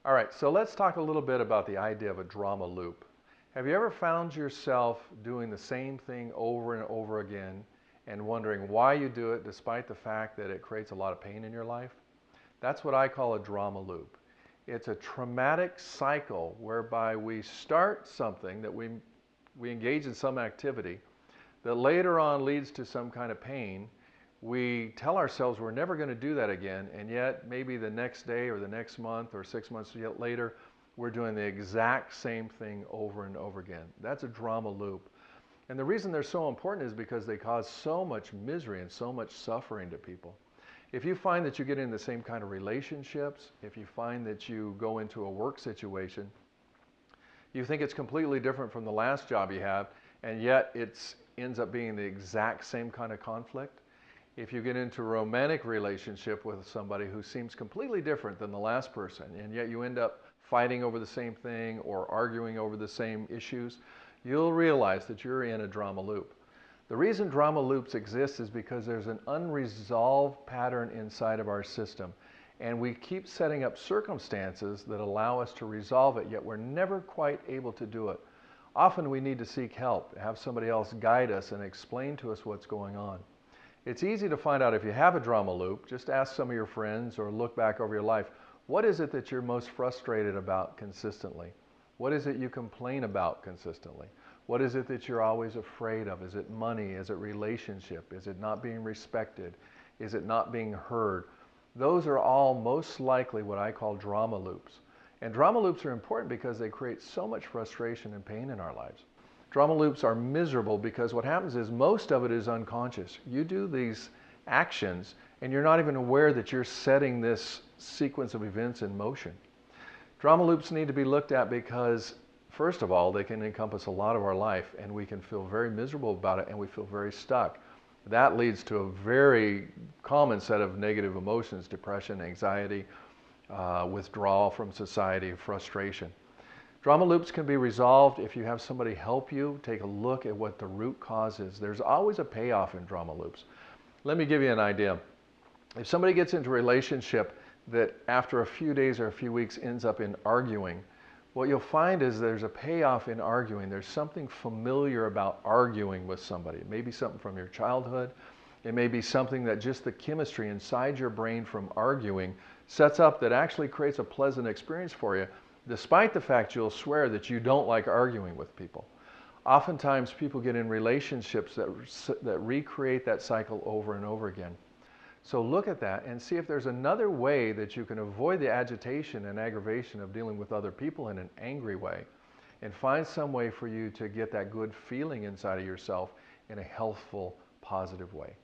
All right, so let's talk a little bit about the idea of a drama loop. Have you ever found yourself doing the same thing over and over again and wondering why you do it despite the fact that it creates a lot of pain in your life? That's what I call a drama loop. It's a traumatic cycle whereby we start something that we engage in some activity that later on leads to some kind of pain. We tell ourselves we're never going to do that again, and yet maybe the next day or the next month or 6 months later, we're doing the exact same thing over and over again. That's a drama loop. And the reason they're so important is because they cause so much misery and so much suffering to people. If you find that you get in the same kind of relationships, if you find that you go into a work situation, you think it's completely different from the last job you have, and yet it ends up being the exact same kind of conflict. If you get into a romantic relationship with somebody who seems completely different than the last person, and yet you end up fighting over the same thing or arguing over the same issues, you'll realize that you're in a drama loop. The reason drama loops exist is because there's an unresolved pattern inside of our system, and we keep setting up circumstances that allow us to resolve it, yet we're never quite able to do it. Often we need to seek help, have somebody else guide us and explain to us what's going on. It's easy to find out if you have a drama loop. Just ask some of your friends or look back over your life. What is it that you're most frustrated about consistently? What is it you complain about consistently? What is it that you're always afraid of? Is it money? Is it relationship? Is it not being respected? Is it not being heard? Those are all most likely what I call drama loops. And drama loops are important because they create so much frustration and pain in our lives. Drama loops are miserable because what happens is most of it is unconscious. You do these actions and you're not even aware that you're setting this sequence of events in motion. Drama loops need to be looked at because, first of all, they can encompass a lot of our life and we can feel very miserable about it and we feel very stuck. That leads to a very common set of negative emotions: depression, anxiety, withdrawal from society, frustration. Drama loops can be resolved if you have somebody help you take a look at what the root cause is. There's always a payoff in drama loops. Let me give you an idea. If somebody gets into a relationship that after a few days or a few weeks ends up in arguing, what you'll find is there's a payoff in arguing. There's something familiar about arguing with somebody. It may be something from your childhood. It may be something that just the chemistry inside your brain from arguing sets up that actually creates a pleasant experience for you, despite the fact you'll swear that you don't like arguing with people. Oftentimes people get in relationships that recreate that cycle over and over again. So look at that and see if there's another way that you can avoid the agitation and aggravation of dealing with other people in an angry way, and find some way for you to get that good feeling inside of yourself in a healthful, positive way.